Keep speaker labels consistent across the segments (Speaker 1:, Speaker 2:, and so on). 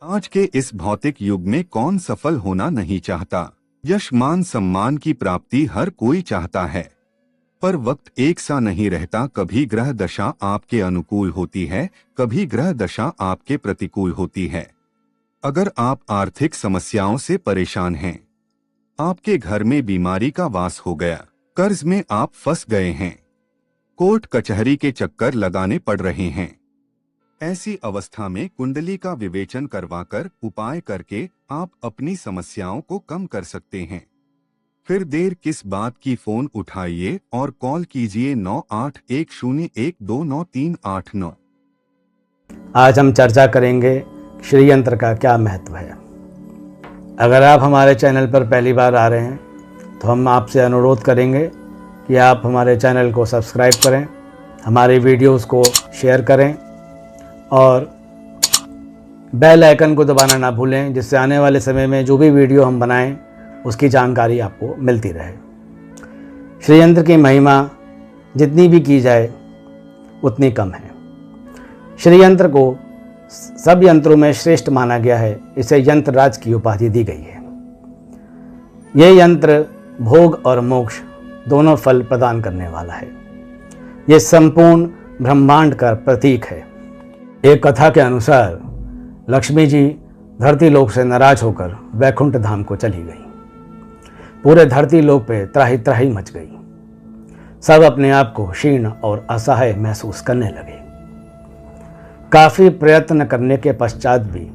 Speaker 1: आज के इस भौतिक युग में कौन सफल होना नहीं चाहता। यश मान सम्मान की प्राप्ति हर कोई चाहता है, पर वक्त एक सा नहीं रहता। कभी ग्रह दशा आपके अनुकूल होती है, कभी ग्रह दशा आपके प्रतिकूल होती है। अगर आप आर्थिक समस्याओं से परेशान हैं, आपके घर में बीमारी का वास हो गया, कर्ज में आप फंस गए हैं, कोर्ट कचहरी के चक्कर लगाने पड़ रहे हैं, ऐसी अवस्था में कुंडली का विवेचन करवाकर उपाय करके आप अपनी समस्याओं को कम कर सकते हैं। फिर देर किस बात की, फोन उठाइए और कॉल कीजिए 9810129389।
Speaker 2: आज हम चर्चा करेंगे श्री यंत्र का क्या महत्व है। अगर आप हमारे चैनल पर पहली बार आ रहे हैं तो हम आपसे अनुरोध करेंगे कि आप हमारे चैनल को सब्सक्राइब करें, हमारी वीडियोस को शेयर करें और बेल आइकन को दबाना ना भूलें, जिससे आने वाले समय में जो भी वीडियो हम बनाएं उसकी जानकारी आपको मिलती रहे। श्री यंत्र की महिमा जितनी भी की जाए उतनी कम है। श्री यंत्र को सब यंत्रों में श्रेष्ठ माना गया है। इसे यंत्र राज की उपाधि दी गई है। यह यंत्र भोग और मोक्ष दोनों फल प्रदान करने वाला है। यह संपूर्ण ब्रह्मांड का प्रतीक है। एक कथा के अनुसार लक्ष्मी जी धरती लोक से नाराज होकर वैकुंठ धाम को चली गई। पूरे धरती लोक पे त्राही त्राही मच गई। सब अपने आप को क्षीण और असहाय महसूस करने लगे। काफी प्रयत्न करने के पश्चात भी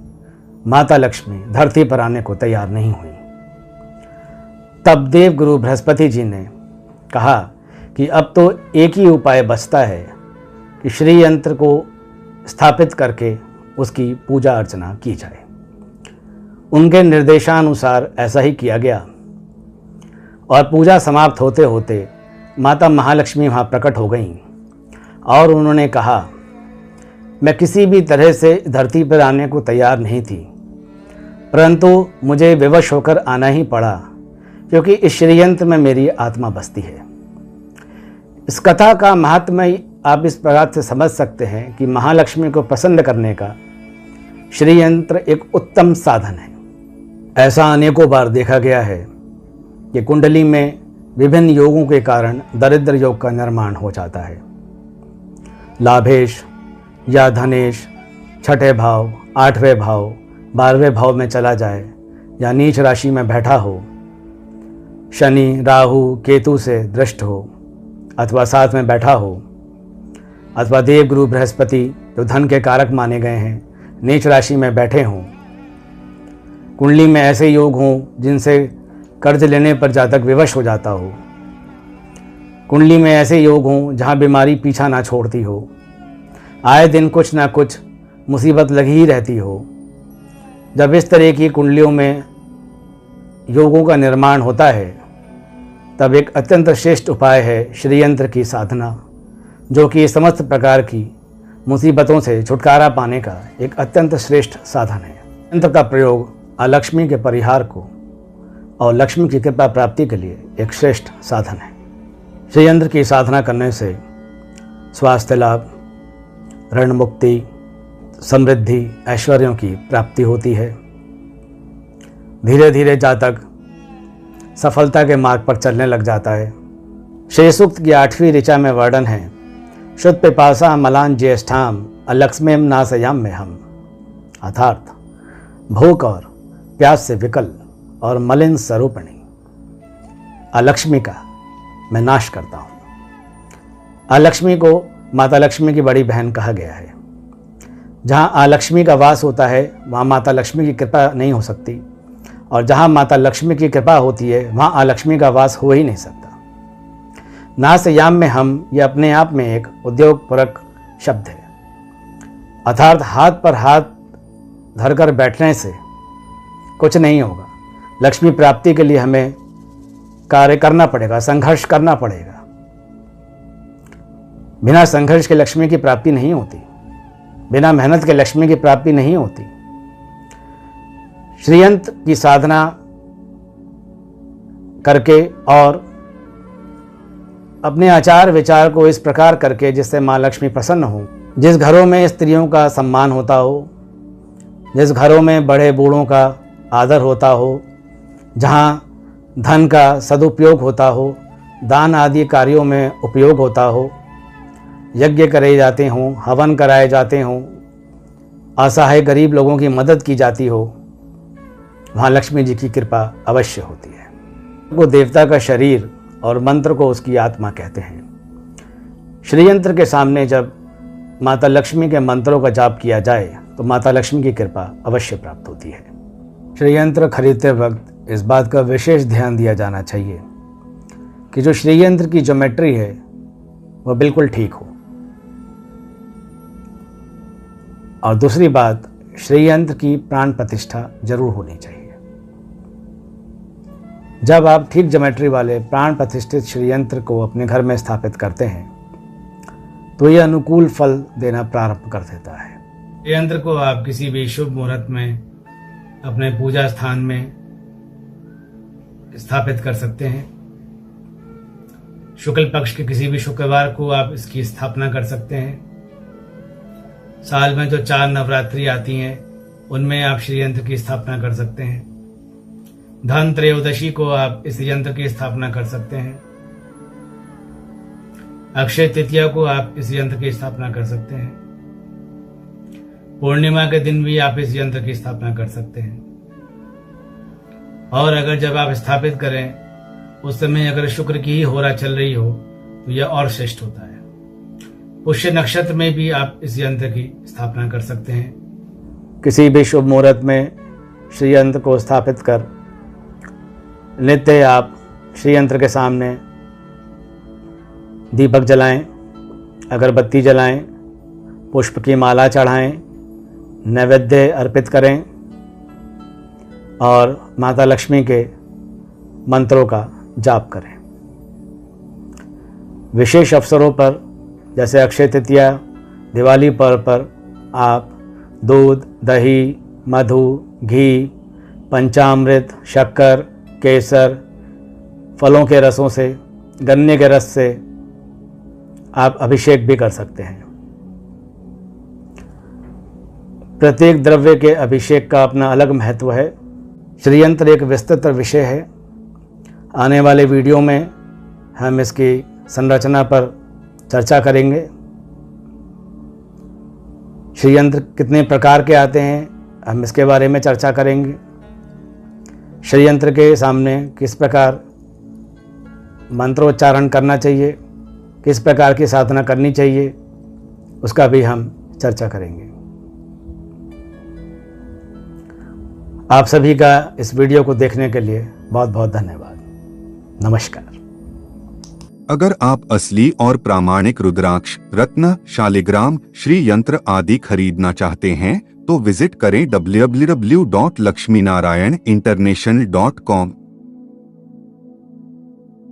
Speaker 2: माता लक्ष्मी धरती पर आने को तैयार नहीं हुई। तब देव गुरु बृहस्पति जी ने कहा कि अब तो एक ही उपाय बचता है कि श्री यंत्र को स्थापित करके उसकी पूजा अर्चना की जाए। उनके निर्देशानुसार ऐसा ही किया गया और पूजा समाप्त होते होते माता महालक्ष्मी वहाँ प्रकट हो गईं और उन्होंने कहा, मैं किसी भी तरह से धरती पर आने को तैयार नहीं थी, परंतु मुझे विवश होकर आना ही पड़ा, क्योंकि इस श्रीयंत्र में मेरी आत्मा बसती है। इस कथा का महात्म्य आप इस प्रकार से समझ सकते हैं कि महालक्ष्मी को प्रसन्न करने का श्रीयंत्र एक उत्तम साधन है। ऐसा अनेकों बार देखा गया है कि कुंडली में विभिन्न योगों के कारण दरिद्र योग का निर्माण हो जाता है। लाभेश या धनेश छठे भाव, 8वें भाव, 12वें भाव में चला जाए या नीच राशि में बैठा हो, शनि राहु केतु से दृष्ट हो अथवा साथ में बैठा हो, अथवा देव गुरु बृहस्पति जो धन के कारक माने गए हैं नीच राशि में बैठे हों, कुंडली में ऐसे योग हों जिनसे कर्ज लेने पर जातक विवश हो जाता हो, कुंडली में ऐसे योग हों जहां बीमारी पीछा ना छोड़ती हो, आए दिन कुछ ना कुछ मुसीबत लगी ही रहती हो। जब इस तरह की कुंडलियों में योगों का निर्माण होता है तब एक अत्यंत श्रेष्ठ उपाय है श्रीयंत्र की साधना, जो कि समस्त प्रकार की मुसीबतों से छुटकारा पाने का एक अत्यंत श्रेष्ठ साधन है। यंत्र का प्रयोग अलक्ष्मी के परिहार को और लक्ष्मी की कृपा प्राप्ति के लिए एक श्रेष्ठ साधन है। श्रीयंत्र की साधना करने से स्वास्थ्य लाभ, ऋण मुक्ति, समृद्धि, ऐश्वर्यों की प्राप्ति होती है। धीरे धीरे जातक सफलता के मार्ग पर चलने लग जाता है। श्री सूक्त की 8वीं ऋचा में वर्णन है, शुद्ध पिपासा मलान ज्येष्ठाम अलक्ष्मीम नासयाम में हम, अर्थात भूख और प्यास से विकल और मलिन स्वरूपिणी अलक्ष्मी का मैं नाश करता हूँ। अलक्ष्मी को माता लक्ष्मी की बड़ी बहन कहा गया है। जहाँ अलक्ष्मी का वास होता है वहाँ माता लक्ष्मी की कृपा नहीं हो सकती, और जहाँ माता लक्ष्मी की कृपा होती है वहाँ अलक्ष्मी का वास हो ही नहीं सकता। नासयाम में हम, ये अपने आप में एक उद्योगपूरक शब्द है, अर्थात हाथ पर हाथ धरकर बैठने से कुछ नहीं होगा। लक्ष्मी प्राप्ति के लिए हमें कार्य करना पड़ेगा, संघर्ष करना पड़ेगा। बिना संघर्ष के लक्ष्मी की प्राप्ति नहीं होती, बिना मेहनत के लक्ष्मी की प्राप्ति नहीं होती। श्रीयंत्र की साधना करके और अपने आचार विचार को इस प्रकार करके जिससे माँ लक्ष्मी प्रसन्न हो, जिस घरों में स्त्रियों का सम्मान होता हो, जिस घरों में बड़े बूढ़ों का आदर होता हो, जहाँ धन का सदुपयोग होता हो, दान आदि कार्यों में उपयोग होता हो, यज्ञ करे जाते हों, हवन कराए जाते हों, असहाय गरीब लोगों की मदद की जाती हो, वहाँ लक्ष्मी जी की कृपा अवश्य होती है। वो देवता का शरीर और मंत्र को उसकी आत्मा कहते हैं। श्री यंत्र के सामने जब माता लक्ष्मी के मंत्रों का जाप किया जाए तो माता लक्ष्मी की कृपा अवश्य प्राप्त होती है। श्री यंत्र खरीदते वक्त इस बात का विशेष ध्यान दिया जाना चाहिए कि जो श्री यंत्र की ज्योमेट्री है वह बिल्कुल ठीक हो। और दूसरी बात, श्री यंत्र की प्राण प्रतिष्ठा जरूर होनी चाहिए। जब आप ठीक ज्योमेट्री वाले प्राण प्रतिष्ठित श्री यंत्र को अपने घर में स्थापित करते हैं तो यह अनुकूल फल देना प्रारंभ कर देता है। यंत्र को आप किसी भी शुभ मुहूर्त में अपने पूजा स्थान में स्थापित कर सकते हैं। शुक्ल पक्ष के किसी भी शुक्रवार को आप इसकी स्थापना कर सकते हैं। साल में जो 4 नवरात्रि आती हैं उनमें आप श्री यंत्र की स्थापना कर सकते हैं। धन त्रयोदशी को आप इस यंत्र की स्थापना कर सकते हैं। अक्षय तृतीया को आप इस यंत्र की स्थापना कर सकते हैं। पूर्णिमा के दिन भी आप इस यंत्र की स्थापना कर सकते हैं। और अगर जब आप स्थापित करें उस समय अगर शुक्र की ही होरा चल रही हो तो यह और श्रेष्ठ होता है। पुष्य नक्षत्र में भी आप इस यंत्र की स्थापना कर सकते हैं। किसी भी शुभ मुहूर्त में श्री यंत्र को स्थापित कर नित्य आप श्री यंत्र के सामने दीपक जलाएं, अगरबत्ती जलाएं, पुष्प की माला चढ़ाएं, नैवेद्य अर्पित करें और माता लक्ष्मी के मंत्रों का जाप करें। विशेष अवसरों पर जैसे अक्षय तृतीया, दिवाली पर्व पर आप दूध, दही, मधु, घी, पंचामृत, शक्कर, केसर, फलों के रसों से, गन्ने के रस से आप अभिषेक भी कर सकते हैं। प्रत्येक द्रव्य के अभिषेक का अपना अलग महत्व है। श्री यंत्र एक विस्तृत विषय है। आने वाले वीडियो में हम इसकी संरचना पर चर्चा करेंगे। श्री यंत्र कितने प्रकार के आते हैं हम इसके बारे में चर्चा करेंगे। श्री यंत्र के सामने किस प्रकार मंत्रोच्चारण करना चाहिए, किस प्रकार की साधना करनी चाहिए, उसका भी हम चर्चा करेंगे। आप सभी का इस वीडियो को देखने के लिए बहुत बहुत धन्यवाद। नमस्कार।
Speaker 1: अगर आप असली और प्रामाणिक रुद्राक्ष, रत्न, शालिग्राम, श्री यंत्र आदि खरीदना चाहते हैं तो विजिट करें www.lakshminarayaninternational.com।